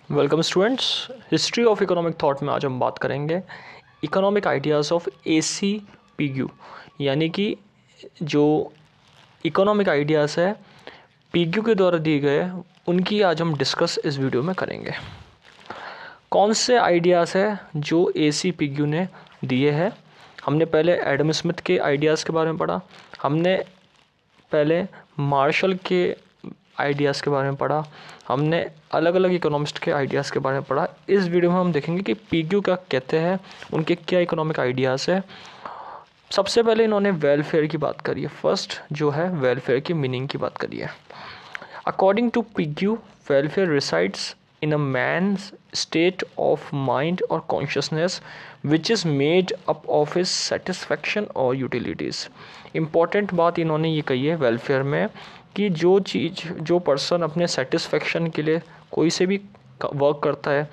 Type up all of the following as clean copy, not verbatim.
Welcome students. History of economic thought में आज हम बात करेंगे इकोनॉमिक आइडियाज़ ऑफ ACPQ, यानी कि जो इकोनॉमिक आइडियाज़ है PQ के द्वारा दिए गए, उनकी आज हम डिस्कस इस वीडियो में करेंगे। कौन से आइडियाज़ है जो ACPQ ने दिए हैं? हमने पहले एडम स्मिथ के आइडियाज़ के बारे में पढ़ा, हमने पहले मार्शल के आइडियाज़ के बारे में पढ़ा, हमने अलग अलग इकोनॉमिस्ट के आइडियाज़ के बारे में पढ़ा। इस वीडियो में हम देखेंगे कि PQ क्या कहते हैं, उनके क्या इकोनॉमिक आइडियाज़ है। सबसे पहले इन्होंने वेलफेयर की बात करी है। फर्स्ट जो है वेलफेयर की मीनिंग की बात करी है। According to PQ, welfare resides in a man's state of mind और consciousness which is made up of his satisfaction और यूटिलिटीज़। इम्पॉर्टेंट बात इन्होंने ये कही है वेलफेयर में कि जो पर्सन अपने सेटिस्फेक्शन के लिए कोई से भी वर्क करता है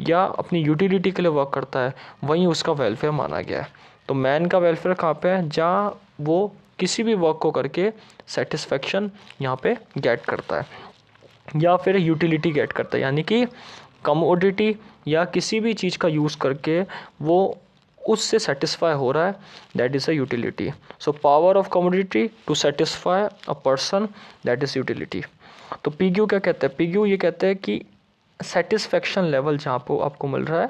या अपनी यूटिलिटी के लिए वर्क करता है, वहीं उसका वेलफेयर माना गया है। तो मैन का वेलफेयर कहाँ पे है? जहाँ वो किसी भी वर्क को करके सेटिस्फेक्शन यहाँ पे गेट करता है या फिर यूटिलिटी गेट करता है, यानी कि कमोडिटी या किसी भी चीज़ का यूज़ करके वो उससे सेटिस्फाई हो रहा है, that is a utility. So power of commodity to satisfy a person, that is utility. तो PQ क्या कहते हैं? PQ ये कहते हैं कि सेटिस्फेक्शन लेवल जहाँ पर आपको मिल रहा है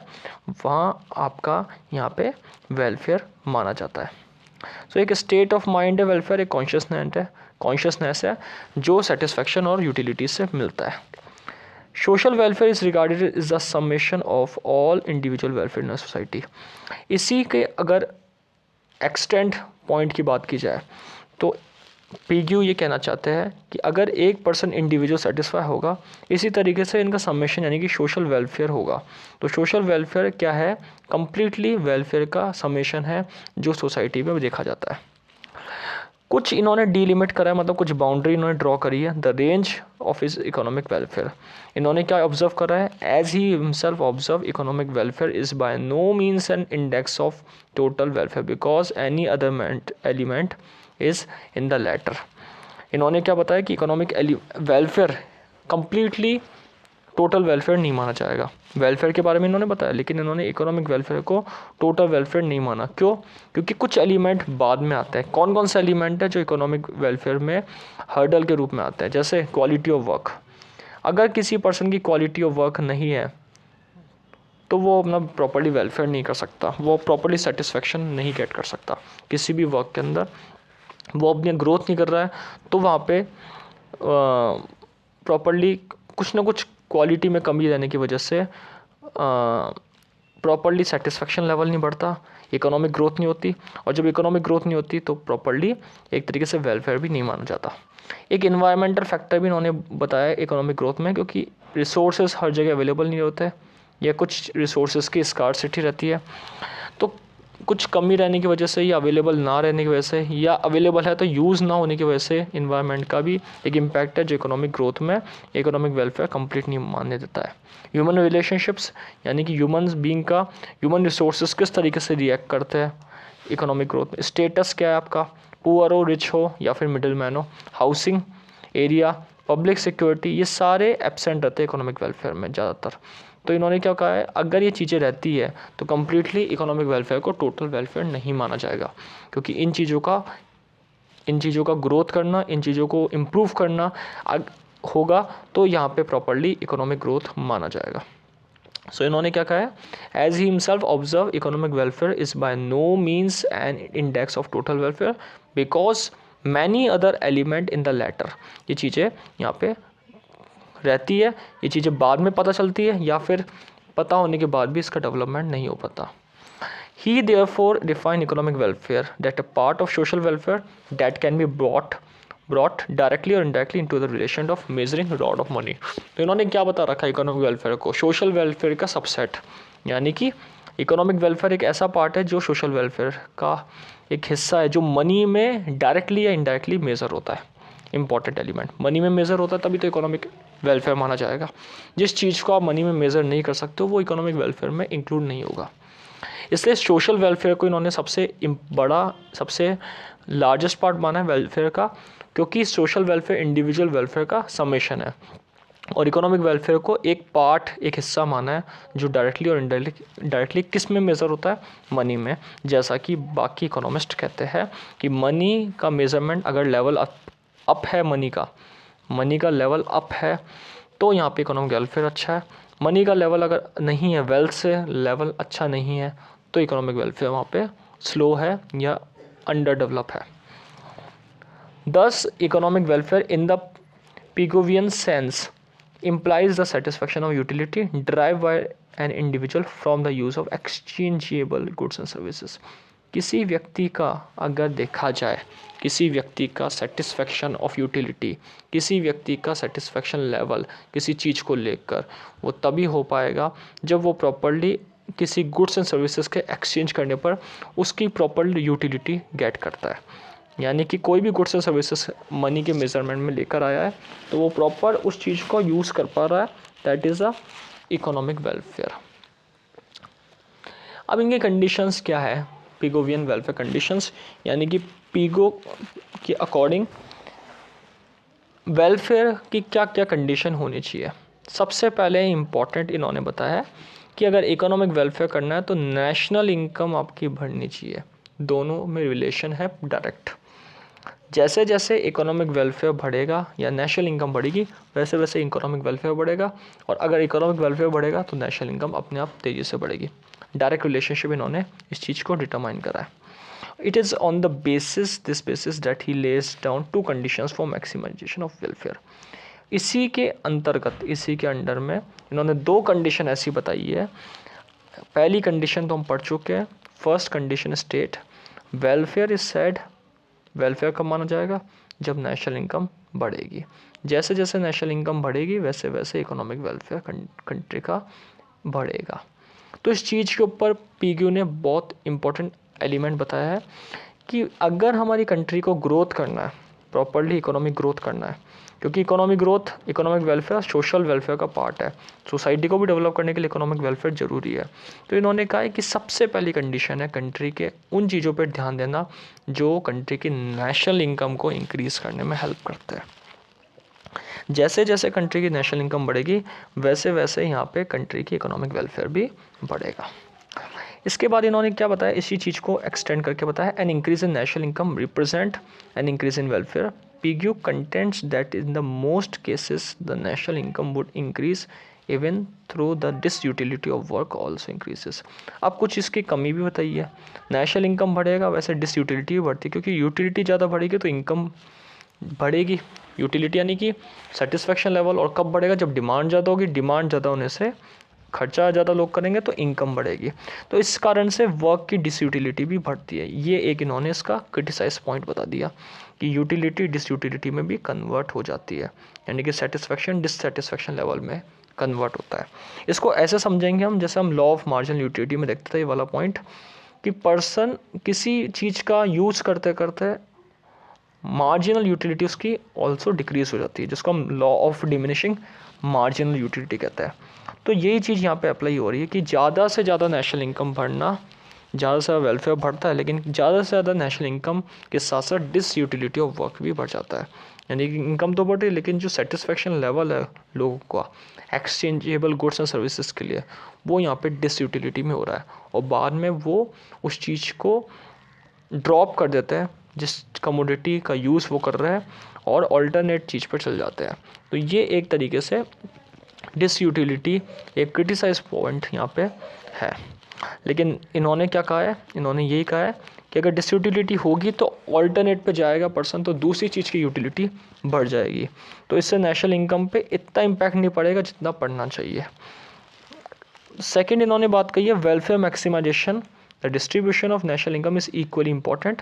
वहाँ आपका यहाँ पे वेलफेयर माना जाता है। सो एक स्टेट ऑफ माइंड है वेलफेयर, एक कॉन्शियसनेस है जो सेटिस्फेक्शन और यूटिलिटी से मिलता है। Social welfare is regarded is the summation of all individual welfare in society. इसी के अगर एक्सटेंड पॉइंट की बात की जाए तो PQ ये कहना चाहते हैं कि अगर एक पर्सन इंडिविजुअल सेटिस्फाई होगा, इसी तरीके से इनका समेशन यानी कि सोशल वेलफेयर होगा। तो सोशल वेलफेयर क्या है? कंप्लीटली वेलफेयर का समेशन है जो सोसाइटी में देखा जाता है। कुछ इन्होंने डीलिमिट करा है, मतलब कुछ बाउंड्री इन्होंने ड्रॉ करी है। The range of is economic welfare, इन्होंने क्या ऑब्जर्व करा है? As he himself observe economic welfare is by no means an index of total welfare because any other element is in the latter. इन्होंने क्या बताया कि economic welfare completely total welfare नहीं माना जाएगा। वेलफेयर के बारे में इन्होंने बताया, लेकिन इन्होंने इकोनॉमिक वेलफेयर को टोटल वेलफेयर नहीं माना। क्यों? क्योंकि कुछ एलिमेंट बाद में आते हैं। कौन कौन से एलिमेंट है जो इकोनॉमिक वेलफेयर में हर्डल के रूप में आते हैं? जैसे क्वालिटी ऑफ वर्क। अगर किसी पर्सन की क्वालिटी ऑफ वर्क नहीं है तो वो अपना प्रॉपर्ली वेलफेयर नहीं कर सकता, वो प्रॉपर्ली सेटिस्फेक्शन नहीं गेट कर सकता किसी भी वर्क के अंदर। वो अपनी ग्रोथ नहीं कर रहा है तो वहाँ पे प्रॉपर्ली कुछ ना कुछ क्वालिटी में कमी रहने की वजह से प्रॉपर्ली सेटिस्फेक्शन लेवल नहीं बढ़ता, इकोनॉमिक ग्रोथ नहीं होती, और जब इकोनॉमिक ग्रोथ नहीं होती तो प्रॉपर्ली एक तरीके से वेलफेयर भी नहीं माना जाता। एक इन्वायरमेंटल फैक्टर भी इन्होंने बताया इकोनॉमिक ग्रोथ में, क्योंकि रिसोर्सेज हर जगह अवेलेबल नहीं होते या कुछ रिसोर्सेज की स्कार्सिटी रहती है, तो कुछ कमी रहने की वजह से या अवेलेबल ना रहने की वजह से या अवेलेबल है तो यूज़ ना होने की वजह से इन्वायरमेंट का भी एक इम्पैक्ट है जो इकोनॉमिक ग्रोथ में इकोनॉमिक वेलफेयर कंप्लीट नहीं मानने देता है। ह्यूमन रिलेशनशिप्स, यानी कि ह्यूमन बीइंग का ह्यूमन रिसोर्सेज किस तरीके से रिएक्ट करते हैं इकोनॉमिक ग्रोथ में। स्टेटस क्या है आपका, पुअर हो, रिच हो या फिर मिडिल मैन हो, हाउसिंग एरिया, पब्लिक सिक्योरिटी, ये सारे एब्सेंट रहते हैं इकोनॉमिक वेलफेयर में ज़्यादातर। तो इन्होंने क्या कहा है, अगर ये चीज़ें रहती है तो कम्प्लीटली इकोनॉमिक वेलफेयर को टोटल वेलफेयर नहीं माना जाएगा, क्योंकि इन चीज़ों का ग्रोथ करना, इन चीज़ों को इम्प्रूव करना होगा तो यहाँ पे प्रॉपर्ली इकोनॉमिक ग्रोथ माना जाएगा। सो इन्होंने क्या कहा है, as he himself observe economic welfare is by no means an index of total welfare because many other element in the latter. ये चीज़ें यहाँ पे रहती है, ये चीज़ें बाद में पता चलती है या फिर पता होने के बाद भी इसका डेवलपमेंट नहीं हो पाता। He therefore defined economic welfare that a part of social welfare that can be brought directly or indirectly into the relation of measuring rod of money। तो इन्होंने क्या बता रखा है इकोनॉमिक वेलफेयर को? सोशल वेलफेयर का सबसेट, यानी कि इकोनॉमिक वेलफेयर एक ऐसा पार्ट है जो सोशल वेलफेयर का एक हिस्सा है जो मनी में डायरेक्टली या इनडायरेक्टली मेज़र होता है। इंपॉर्टेंट एलिमेंट मनी में मेज़र होता है तभी तो इकोनॉमिक वेलफेयर माना जाएगा। जिस चीज़ को आप मनी में मेज़र नहीं कर सकते हो वो इकोनॉमिक वेलफेयर में इंक्लूड नहीं होगा। इसलिए सोशल वेलफेयर को इन्होंने सबसे बड़ा, सबसे लार्जेस्ट पार्ट माना है वेलफेयर का, क्योंकि सोशल वेलफेयर इंडिविजुअल वेलफेयर का समेशन है। और इकोनॉमिक वेलफेयर को एक पार्ट, एक हिस्सा माना है जो डायरेक्टली और इनडायरेक्टली किस में मेज़र होता है, मनी में। जैसा कि बाकी इकोनॉमिस्ट कहते हैं कि मनी का मेज़रमेंट अगर लेवल अप है, मनी का लेवल अप है तो यहाँ पे इकोनॉमिक वेलफेयर अच्छा है। मनी का लेवल अगर नहीं है, वेल्थ से लेवल अच्छा नहीं है, तो इकोनॉमिक वेलफेयर वहाँ पे स्लो है या अंडर डेवलप है। Thus, economic welfare in the Pigovian sense implies the satisfaction of utility derived by an individual from the use of exchangeable goods and services. किसी व्यक्ति का अगर देखा जाए, किसी व्यक्ति का सेटिस्फेक्शन ऑफ यूटिलिटी, किसी व्यक्ति का सेटिस्फेक्शन लेवल किसी चीज़ को लेकर वो तभी हो पाएगा जब वो प्रॉपरली किसी गुड्स एंड सर्विसेज के एक्सचेंज करने पर उसकी प्रॉपर यूटिलिटी गेट करता है। यानी कि कोई भी गुड्स एंड सर्विसेज मनी के मेजरमेंट में लेकर आया है तो वो प्रॉपर उस चीज़ को यूज़ कर पा रहा है, that is a economic welfare. अब इनके कंडीशंस क्या है, पिगोवियन वेलफेयर कंडीशंस, यानी कि पिगो के अकॉर्डिंग वेलफेयर की क्या क्या कंडीशन होनी चाहिए। सबसे पहले इम्पॉर्टेंट इन्होंने बताया कि अगर इकोनॉमिक वेलफेयर करना है तो नेशनल इनकम आपकी बढ़नी चाहिए। दोनों में रिलेशन है डायरेक्ट। जैसे जैसे इकोनॉमिक वेलफेयर बढ़ेगा या नेशनल इनकम बढ़ेगी, वैसे वैसे इकोनॉमिक वेलफेयर बढ़ेगा, और अगर इकोनॉमिक वेलफेयर बढ़ेगा तो नेशनल इनकम अपने आप तेज़ी से बढ़ेगी। डायरेक्ट रिलेशनशिप इन्होंने इस चीज़ को डिटरमाइन करा है। It is on the this basis that he lays down 2 conditions for maximization of welfare. इसी के अंतर्गत, इसी के अंडर में इन्होंने 2 कंडीशन ऐसी बताई है। पहली कंडीशन तो हम पढ़ चुके हैं, first condition state welfare is said, welfare कब माना जाएगा, जब नेशनल इनकम बढ़ेगी। जैसे जैसे नेशनल इनकम बढ़ेगी वैसे वैसे इकोनॉमिक वेलफेयर कंट्री का बढ़ेगा। तो इस चीज़ के ऊपर पीग्यू ने बहुत इंपॉर्टेंट एलिमेंट बताया है कि अगर हमारी कंट्री को ग्रोथ करना है, प्रॉपरली इकोनॉमिक ग्रोथ करना है, क्योंकि economic growth, economic welfare social welfare का पार्ट है, सोसाइटी को भी डेवलप करने के लिए इकोनॉमिक वेलफेयर ज़रूरी है। तो इन्होंने कहा है कि सबसे पहली कंडीशन है कंट्री के उन चीज़ों पर ध्यान देना जो कंट्री की नेशनल इनकम को इंक्रीज़ करने में हेल्प करते हैं। जैसे जैसे कंट्री की नेशनल इनकम बढ़ेगी वैसे वैसे यहाँ पे कंट्री की इकोनॉमिक वेलफेयर भी बढ़ेगा। इसके बाद इन्होंने क्या बताया, इसी चीज़ को एक्सटेंड करके बताया, an increase in national income represent an increase in welfare. PIGU contends that in the most cases the national income would increase even through the disutility of work also increases। अब कुछ इसकी कमी भी बताई है, national income बढ़ेगा वैसे disutility भी बढ़ती है, क्योंकि यूटिलिटी ज़्यादा बढ़ेगी तो इनकम बढ़ेगी। यूटिलिटी यानी कि सेटिस्फेक्शन लेवल, और कब बढ़ेगा, जब डिमांड ज़्यादा होगी, डिमांड ज़्यादा होने से खर्चा ज़्यादा लोग करेंगे तो इनकम बढ़ेगी, तो इस कारण से वर्क की डिसयूटिलिटी भी बढ़ती है। ये एक इन्होंने इसका क्रिटिसाइज पॉइंट बता दिया कि यूटिलिटी डिसयूटिलिटी में भी कन्वर्ट हो जाती है, यानी कि सेटिस्फेक्शन डिससेटिस्फेक्शन लेवल में कन्वर्ट होता है। इसको ऐसे समझेंगे हम, जैसे हम लॉ ऑफ मार्जिनल यूटिलिटी में देखते थे ये वाला पॉइंट, कि पर्सन किसी चीज़ का यूज़ करते करते मार्जिनल यूटिलिटी उसकी ऑल्सो डिक्रीज हो जाती है, जिसको हम law of diminishing marginal utility कहते हैं। तो यही चीज़ यहाँ पे अप्लाई हो रही है कि ज़्यादा से ज़्यादा नेशनल इनकम बढ़ना, ज़्यादा से ज़्यादा वेलफेयर बढ़ता है, लेकिन ज़्यादा से ज़्यादा नेशनल इनकम के साथ साथ डिसयूटिलिटी ऑफ वर्क भी बढ़ जाता है। यानी कि इनकम तो बढ़ रही है लेकिन जो सेटिस्फेक्शन लेवल है लोगों का एक्सचेंजेबल गुड्स एंड सर्विसेज के लिए, वो यहाँ पे डिसयूटिलिटी में हो रहा है, और बाद में वो उस चीज़ को ड्रॉप कर देते हैं जिस कमोडिटी का यूज़ वो कर रहे हैं, और ऑल्टरनेट चीज़ पर चल जाते हैं। तो ये एक तरीके से डिसयूटिलिटी एक क्रिटिसाइज पॉइंट यहाँ पे है। लेकिन इन्होंने क्या कहा है, इन्होंने यही कहा है कि अगर डिसयूटिलिटी होगी तो ऑल्टरनेट पे जाएगा पर्सन, तो दूसरी चीज़ की यूटिलिटी बढ़ जाएगी, तो इससे नेशनल इनकम पे इतना इम्पैक्ट नहीं पड़ेगा जितना पड़ना चाहिए। सेकेंड इन्होंने बात कही है welfare maximization, the distribution of national income is equally important.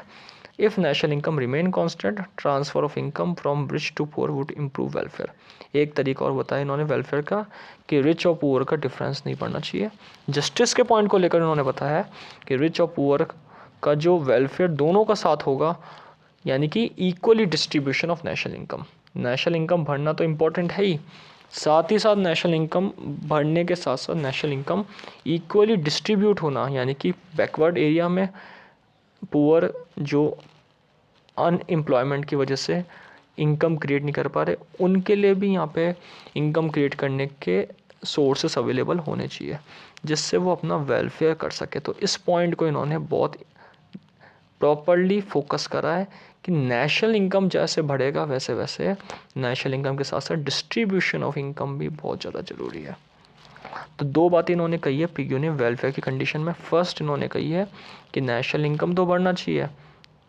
If national income remain constant, transfer of income from rich to poor would improve welfare। एक तरीका और बताया इन्होंने वेलफेयर का कि रिच और पुअर का डिफरेंस नहीं पड़ना चाहिए। जस्टिस के पॉइंट को लेकर इन्होंने बताया कि रिच और पुअर का जो वेलफेयर दोनों का साथ होगा, यानी कि equally distribution of national income. National income बढ़ना तो इम्पोर्टेंट है ही, साथ ही साथ नेशनल इनकम बढ़ने के साथ साथ नेशनल इनकम इक्वली डिस्ट्रीब्यूट होना, यानी कि बैकवर्ड एरिया में पुअर जो अनएम्प्लॉयमेंट की वजह से इनकम क्रिएट नहीं कर पा रहे, उनके लिए भी यहाँ पे इनकम क्रिएट करने के सोर्सेस अवेलेबल होने चाहिए जिससे वो अपना वेलफेयर कर सके। तो इस पॉइंट को इन्होंने बहुत प्रॉपरली फोकस करा है कि नेशनल इनकम जैसे बढ़ेगा वैसे वैसे नेशनल इनकम के साथ साथ डिस्ट्रीब्यूशन ऑफ इनकम भी बहुत ज़्यादा ज़रूरी है। तो दो बातें इन्होंने कही है पीयू ने वेलफेयर की कंडीशन में। फर्स्ट इन्होंने कही है कि नेशनल इनकम तो बढ़ना चाहिए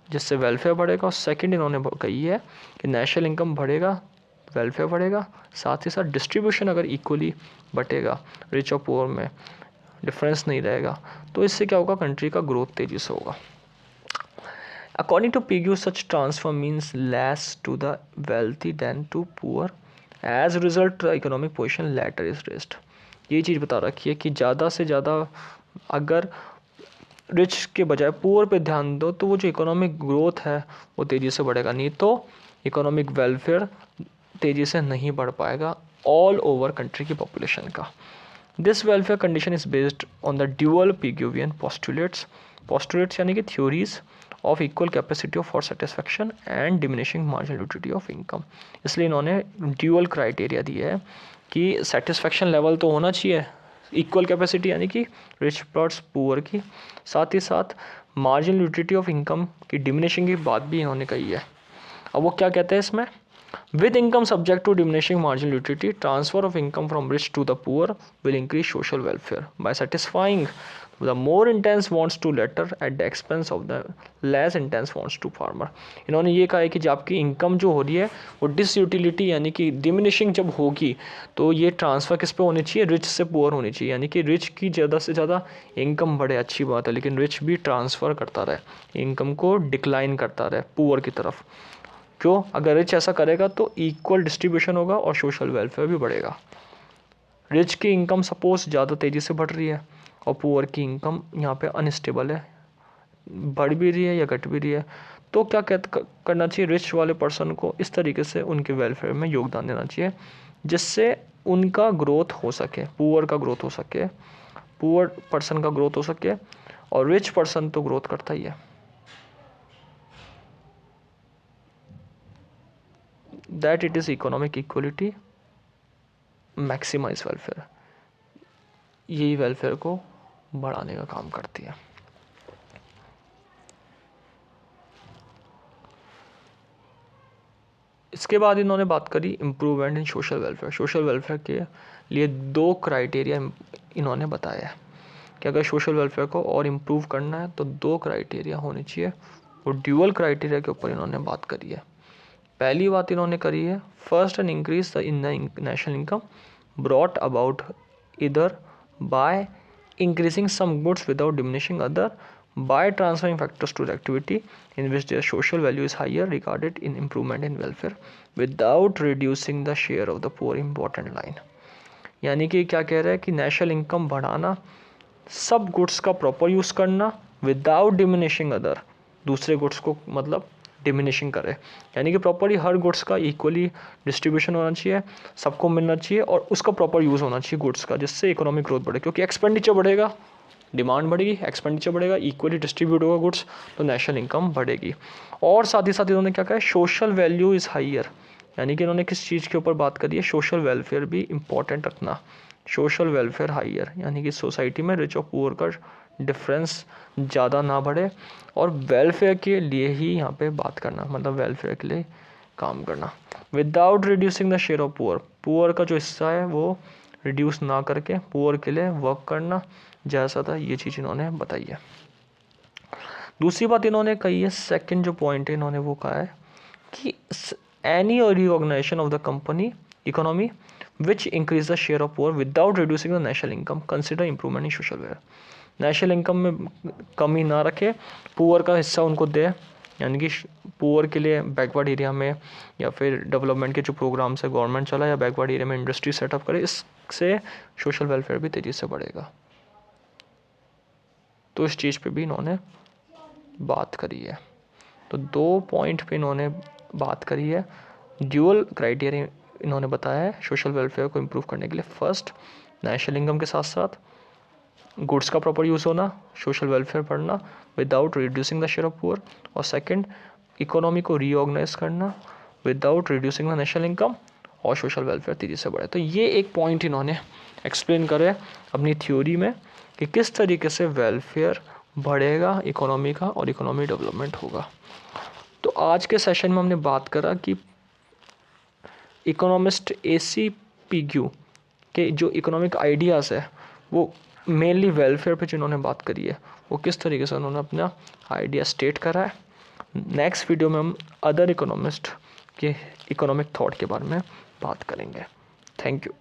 जिससे वेलफेयर बढ़ेगा, और सेकंड इन्होंने कही है कि नेशनल इनकम बढ़ेगा वेलफेयर बढ़ेगा, साथ ही साथ डिस्ट्रीब्यूशन अगर इक्वली बटेगा, रिच और पुअर में डिफरेंस नहीं रहेगा, तो इससे क्या होगा, कंट्री का ग्रोथ तेज़ी से होगा। According to PQ, such transfer means less to the wealthy than to poor. As a result, the economic position later is raised. ये चीज़ बता रखी है कि ज़्यादा से ज़्यादा अगर रिच के बजाय पुअर पे ध्यान दो तो वो जो इकोनॉमिक ग्रोथ है वो तेज़ी से बढ़ेगा, नहीं तो इकोनॉमिक वेलफेयर तेज़ी से नहीं बढ़ पाएगा ऑल ओवर कंट्री की पॉपुलेशन का। This welfare condition is based on the dual Pigouvian postulates यानी कि theories of equal capacity of for satisfaction and diminishing marginal utility of income. इसलिए इन्होंने ड्यूअल क्राइटेरिया दिया है कि सेटिस्फैक्शन लेवल तो होना चाहिए, इक्वल कैपेसिटी यानी कि रिच प्लस पुअर की, साथ ही साथ मार्जिनल यूटिलिटी ऑफ इनकम की डिमिनिशिंग की बात भी इन्होंने कही है। अब वो क्या कहते हैं इसमें, with income subject to diminishing marginal utility, transfer of income from rich to the poor will increase social welfare by satisfying the more intense wants to latter at the expense of the less intense wants to farmer। इन्होंने ये कहा है कि जब आपकी income जो हो रही है वो डिसयूटिलिटी यानी कि डिमिनिशिंग जब होगी तो ये ट्रांसफ़र किस पे होनी चाहिए, रिच से पुअर होनी चाहिए, यानी कि रिच की ज़्यादा से ज़्यादा इनकम बढ़े अच्छी बात है, लेकिन रिच भी ट्रांसफ़र करता रहे, इनकम को डिक्लाइन करता रहे पुअर की तरफ। क्यों, अगर रिच ऐसा करेगा तो इक्वल डिस्ट्रीब्यूशन होगा और सोशल वेलफेयर भी बढ़ेगा। रिच की इनकम सपोज ज़्यादा तेज़ी से बढ़ रही है और पुअर की इनकम यहाँ पे अनस्टेबल है, बढ़ भी रही है या घट भी रही है, तो क्या करना चाहिए, रिच वाले पर्सन को इस तरीके से उनके वेलफेयर में योगदान देना चाहिए जिससे उनका ग्रोथ हो सके, पुअर का ग्रोथ हो सके, पुअर पर्सन का ग्रोथ हो सके, और रिच पर्सन तो ग्रोथ करता ही है। That it is economic equality maximize welfare, यही वेलफेयर को बढ़ाने का काम करती है। इसके बाद इन्होंने बात करी improvement in social welfare. Social welfare के लिए दो क्राइटेरिया इन्होंने बताया है कि अगर सोशल वेलफेयर को और इम्प्रूव करना है तो दो क्राइटेरिया होने चाहिए, और ड्यूअल क्राइटेरिया के ऊपर इन्होंने बात करी है। पहली बात इन्होंने करी है, first an increase the in national income brought about either by increasing some goods without diminishing other by transferring factors to the activity in which their social value is higher regarded in improvement in welfare without reducing the share of the poor important line। यानी कि क्या कह रहा है कि national income बढ़ाना, सब goods का प्रॉपर यूज़ करना विदाउट डिमिनिशिंग अदर, दूसरे गुड्स को मतलब डिमिनिशिंग करे, यानी कि प्रॉपरली हर गुड्स का इक्वली डिस्ट्रीब्यूशन होना चाहिए, सबको मिलना चाहिए और उसका प्रॉपर यूज़ होना चाहिए गुड्स का, जिससे इकोनॉमिक ग्रोथ बढ़े, क्योंकि एक्सपेंडिचर बढ़ेगा, डिमांड बढ़ेगी, एक्सपेंडिचर बढ़ेगा, इक्वली डिस्ट्रीब्यूट होगा गुड्स, तो नेशनल इनकम बढ़ेगी। और साथ ही साथ इन्होंने क्या कहा है, सोशल वैल्यू इज़ हाइयर, यानी कि इन्होंने किस चीज़ के ऊपर बात करी है, सोशल वेलफेयर भी इम्पॉर्टेंट रखना, सोशल वेलफेयर हाइयर, यानी कि सोसाइटी में रिच और पुअर का डिफरेंस ज़्यादा ना बढ़े, और वेलफेयर के लिए ही यहाँ पे बात करना, मतलब वेलफेयर के लिए काम करना without reducing the share of poor, poor का जो हिस्सा है वो रिड्यूस ना करके पुअर के लिए वर्क करना, जैसा था ये चीज़ इन्होंने बताई है। दूसरी बात इन्होंने कही है, सेकंड जो पॉइंट है इन्होंने वो कहा है कि any reorganisation of the company economy which increase the share of poor without reducing the national income consider improvement in social welfare. National income में कमी ना रखे, पुअर का हिस्सा उनको दे, यानी कि पुअर के लिए बैकवर्ड एरिया में या फिर डेवलपमेंट के जो प्रोग्राम्स है गवर्नमेंट चला या बैकवर्ड एरिया में इंडस्ट्री सेटअप करे, इससे सोशल वेलफेयर भी तेज़ी से बढ़ेगा। तो इस चीज़ पे भी इन्होंने बात करी है। तो दो पॉइंट पे इन्होंने बात करी है, ड्यूअल क्राइटेरिया इन्होंने बताया है सोशल वेलफेयर को इम्प्रूव करने के लिए। फर्स्ट, नेशनल इनकम के साथ साथ गुड्स का प्रॉपर यूज़ होना, सोशल वेलफेयर बढ़ना without reducing the share of poor, और सेकंड, इकोनॉमी को रीऑर्गेनाइज करना without reducing the national income और सोशल वेलफेयर तेज़ी से बढ़े। तो ये एक पॉइंट इन्होंने एक्सप्लेन करे अपनी थ्योरी में कि किस तरीके से वेलफेयर बढ़ेगा इकोनॉमी का और इकोनॉमी डेवलपमेंट होगा। तो आज के सेशन में हमने बात करा कि इकोनॉमिस्ट AC PQ के जो इकोनॉमिक आइडियाज़ है वो मेनली वेलफेयर पे जिन्होंने बात करी है वो किस तरीके से उन्होंने अपना आइडिया स्टेट करा है। नेक्स्ट वीडियो में हम अदर इकोनॉमिस्ट के इकोनॉमिक थॉट के बारे में बात करेंगे। Thank you.